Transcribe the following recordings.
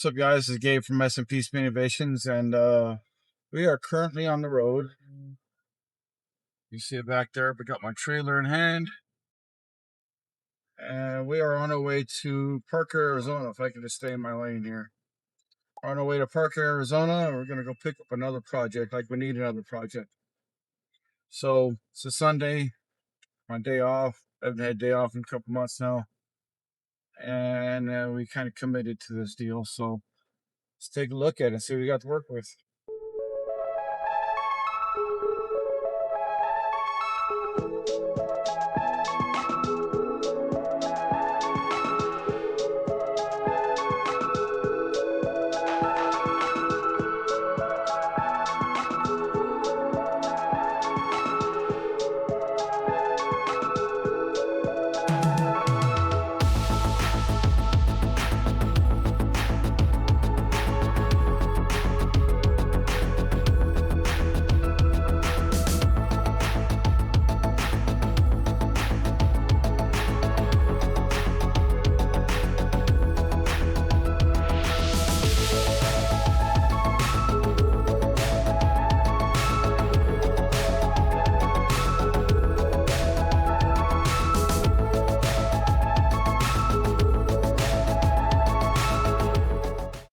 What's up, guys? This is Gabe from S&P Spin Innovations, and we are currently on the road. You see it back there. I got my trailer in hand, and we are on our way to Parker, Arizona. If I can just stay in my lane here. We're on our way to Parker, Arizona, and we're gonna go pick up another project. Like, we need another project. So it's a Sunday, my day off. I haven't had a day off in a couple months now, and we kind of committed to this deal. So let's take a look at it and see what we got to work with.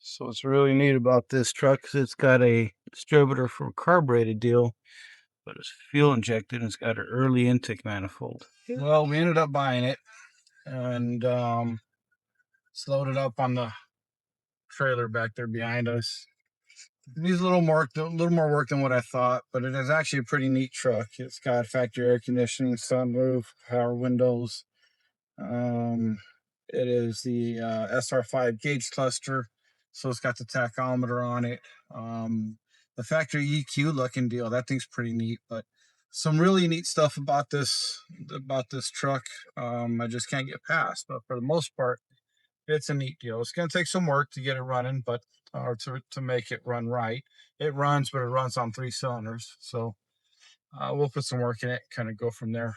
So what's really neat about this truck is it's got a distributor for a carbureted deal, but it's fuel injected and it's got an early intake manifold. Well, we ended up buying it and it's loaded up on the trailer back there behind us. It needs a little more work than what I thought, but it is actually a pretty neat truck. It's got factory air conditioning, sunroof, power windows. It is the SR5 gauge cluster, so it's got the tachometer on it. The factory EQ looking deal, that thing's pretty neat. But some really neat stuff about this truck, I just can't get past. But for the most part, it's a neat deal. It's going to take some work to get it running, but to make it run right. It runs, but it runs on 3 cylinders. So we'll put some work in it, kind of go from there.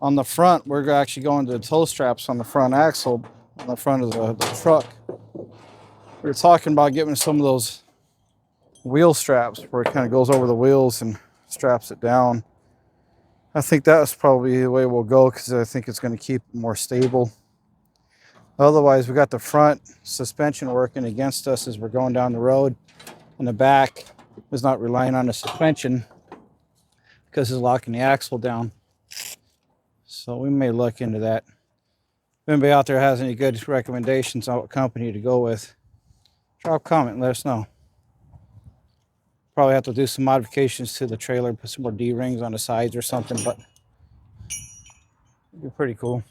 On the front, we're actually going to the toe straps on the front axle, on the front of the truck. We were talking about getting some of those wheel straps where it kind of goes over the wheels and straps it down. I think that's probably the way we'll go because I think it's going to keep it more stable. Otherwise, we got the front suspension working against us as we're going down the road, and the back is not relying on the suspension because it's locking the axle down. So we may look into that. If anybody out there has any good recommendations on what company to go with, drop a comment and let us know. Probably have to do some modifications to the trailer, put some more D-rings on the sides or something, but it'd be pretty cool.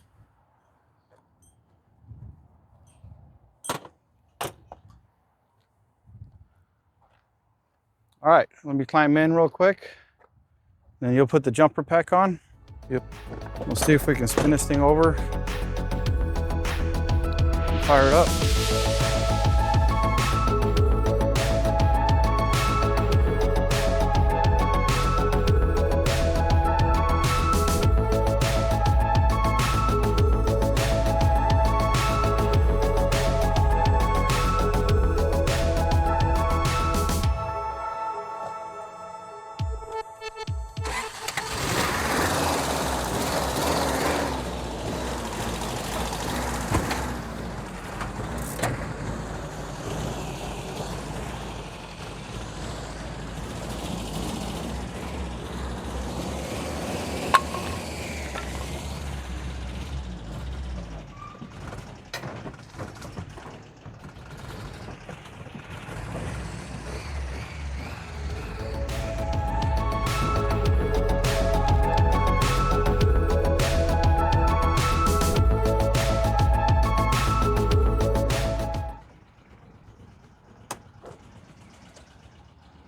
All right, let me climb in real quick. And you'll put the jumper pack on. Yep. We'll see if we can spin this thing over. Fire it up.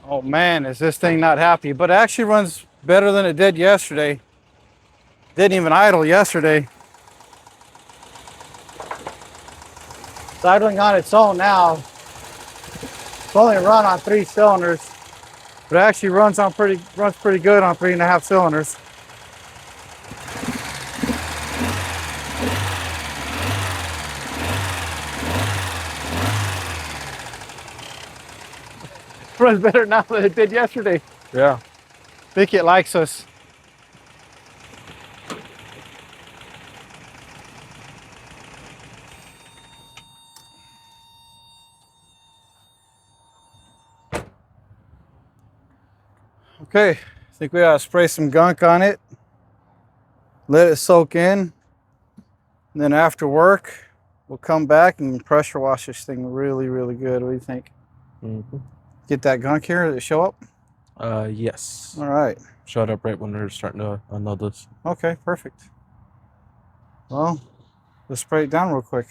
Oh man, is this thing not happy, but it actually runs better than it did yesterday. Didn't even idle yesterday. It's idling on its own now. It's only run on 3 cylinders, but it actually runs pretty good on 3.5 cylinders. Runs better now than it did yesterday. Yeah. I think it likes us. Okay, I think we gotta spray some gunk on it. Let it soak in. And then after work, we'll come back and pressure wash this thing really, really good. What do you think? Mm-hmm. Get that gunk here, did it show up? Yes. All right. Showed up right when we were starting to unload this. Okay, perfect. Well, let's spray it down real quick.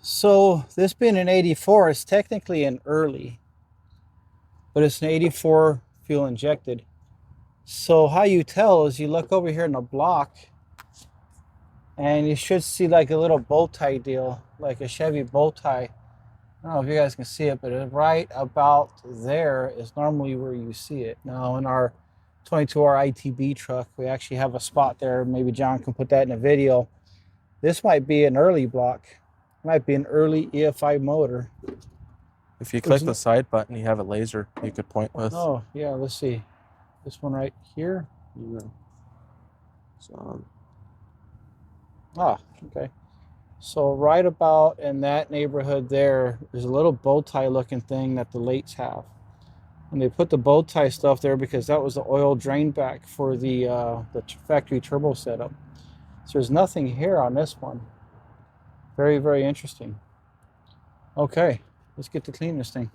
So this being an 84, it's technically an early, but it's an 84 fuel injected. So how you tell is you look over here in the block and you should see like a little bow tie deal, like a Chevy bow tie. I don't know if you guys can see it, but right about there is normally where you see it. Now in our 22R ITB truck, we actually have a spot there. Maybe John can put that in a video. This might be an early block. It might be an early EFI motor. If you click the side button, you have a laser you could point with. Oh, yeah, let's see. This one right here. Yeah. So, Okay. So right about in that neighborhood there's a little bow tie looking thing that the Lates have. And they put the bow tie stuff there because that was the oil drain back for the factory turbo setup. So there's nothing here on this one. Very, very interesting. Okay, let's get to clean this thing.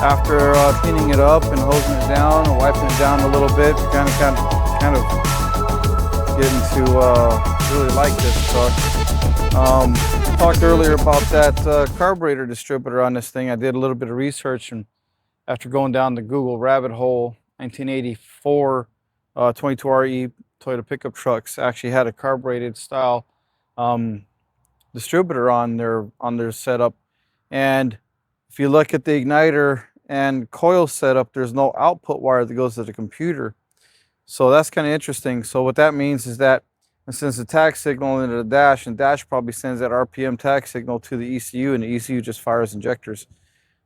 After cleaning it up and hosing it down and wiping it down a little bit, kind of getting to really like this truck. I talked earlier about that carburetor distributor on this thing. I did a little bit of research, and after going down the Google rabbit hole, 1984 22RE Toyota pickup trucks actually had a carbureted style distributor on their setup. And if you look at the igniter and coil setup, there's no output wire that goes to the computer. So that's kind of interesting. So what that means is that it sends the tach signal into the dash, and dash probably sends that RPM tach signal to the ECU, and the ECU just fires injectors.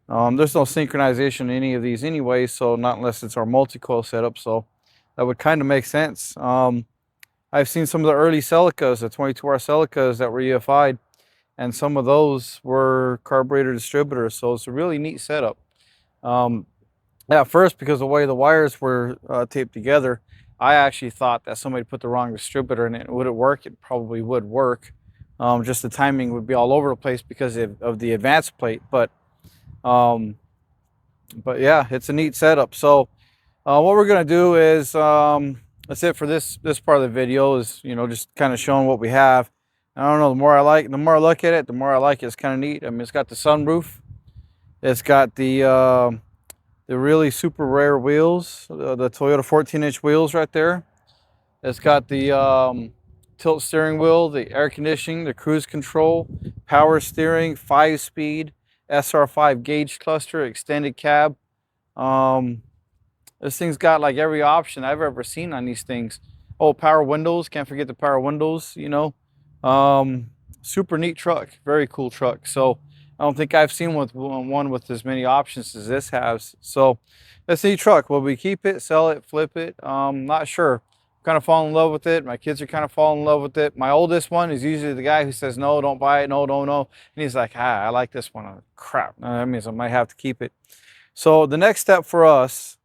There's no synchronization in any of these anyway, so not unless it's our multi-coil setup, so that would kind of make sense. I've seen some of the early Celicas, the 22R Celicas that were EFI'd, and some of those were carburetor distributors, so it's a really neat setup. At first, because of the way the wires were taped together, I actually thought that somebody put the wrong distributor in it. Would it work? It probably would work. Just the timing would be all over the place because of the advance plate. But yeah, it's a neat setup. So what we're gonna do is that's it for this part of the video. Is just kind of showing what we have. I don't know. The more I look at it, the more I like it. It's kind of neat. I mean, it's got the sunroof. It's got the really super rare wheels, the Toyota 14-inch wheels right there. It's got the tilt steering wheel, the air conditioning, the cruise control, power steering, 5-speed, SR5 gauge cluster, extended cab. This thing's got like every option I've ever seen on these things. Oh, power windows, can't forget the power windows, Super neat truck, very cool truck. So I don't think I've seen one with as many options as this has. So it's a neat truck. Will we keep it, sell it, flip it? Not sure. Kind of falling in love with it. My kids are kind of falling in love with it. My oldest one is usually the guy who says, no, don't buy it, no, no, no. And he's like, I like this one. Oh, crap. That means I might have to keep it. So the next step for us,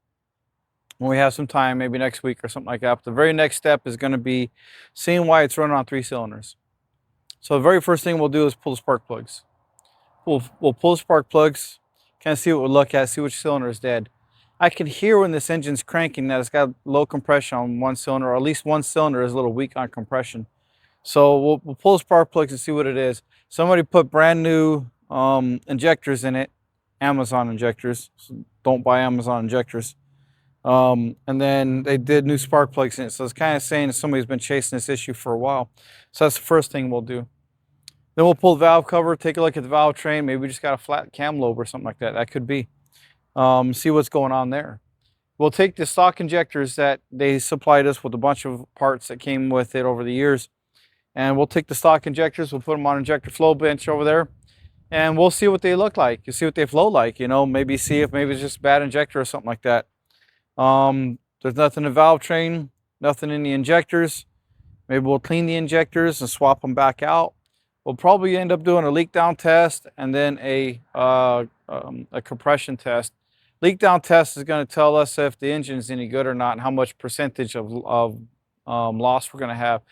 when we have some time, maybe next week or something like that, but the very next step is going to be seeing why it's running on 3 cylinders. So the very first thing we'll do is pull the spark plugs. We'll pull the spark plugs, kind of see what we look at, see which cylinder is dead. I can hear when this engine's cranking that it's got low compression on one cylinder, or at least one cylinder is a little weak on compression. So we'll pull the spark plugs and see what it is. Somebody put brand new injectors in it, Amazon injectors. So don't buy Amazon injectors. And then they did new spark plugs in it. So it's kind of saying that somebody's been chasing this issue for a while. So that's the first thing we'll do. Then we'll pull the valve cover, take a look at the valve train. Maybe we just got a flat cam lobe or something like that. That could be. See what's going on there. We'll take the stock injectors that they supplied us with a bunch of parts that came with it over the years. And we'll take the stock injectors, we'll put them on an injector flow bench over there. And we'll see what they look like. You see what they flow like, maybe see if maybe it's just a bad injector or something like that. There's nothing in the valve train, nothing in the injectors. Maybe we'll clean the injectors and swap them back out. We'll probably end up doing a leak down test and then a compression test. Leak down test is going to tell us if the engine is any good or not and how much percentage of loss we're going to have.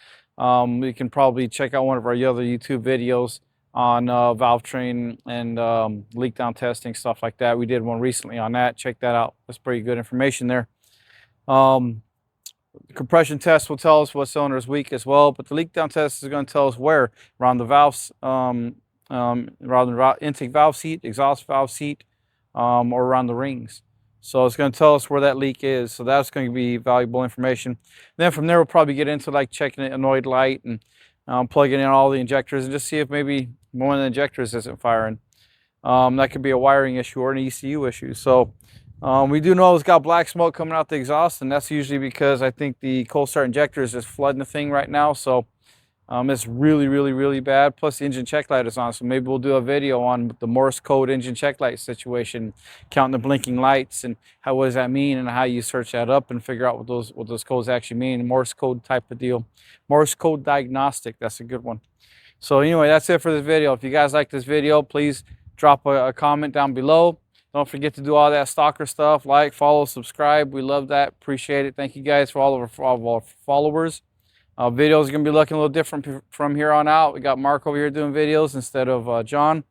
We can probably check out one of our other YouTube videos on valve train and leak down testing, stuff like that. We did one recently on that. Check that out. That's pretty good information there. The compression test will tell us what cylinder is weak as well, but the leak down test is going to tell us where around the valves, around the intake valve seat, exhaust valve seat, or around the rings. So it's going to tell us where that leak is. So that's going to be valuable information. Then from there, we'll probably get into like checking the annoyed light and plugging in all the injectors and just see if maybe one of the injectors isn't firing. That could be a wiring issue or an ECU issue. So we do know it's got black smoke coming out the exhaust, and that's usually because I think the cold start injector is just flooding the thing right now. So it's really, really, really bad. Plus the engine check light is on. So maybe we'll do a video on the Morse code engine check light situation, counting the blinking lights and what does that mean and how you search that up and figure out what those codes actually mean. Morse code type of deal. Morse code diagnostic, that's a good one. So anyway, that's it for this video. If you guys like this video, please drop a comment down below. Don't forget to do all that stalker stuff. Like, follow, subscribe. We love that. Appreciate it. Thank you guys for all of our followers. Videos are going to be looking a little different from here on out. We got Mark over here doing videos instead of John.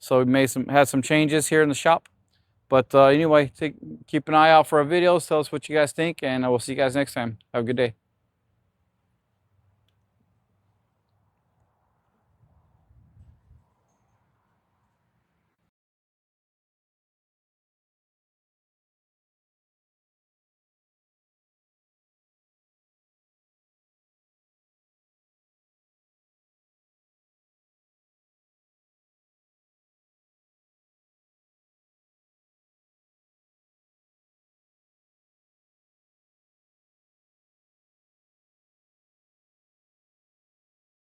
So we had some changes here in the shop. But anyway, keep an eye out for our videos. Tell us what you guys think, and we'll see you guys next time. Have a good day.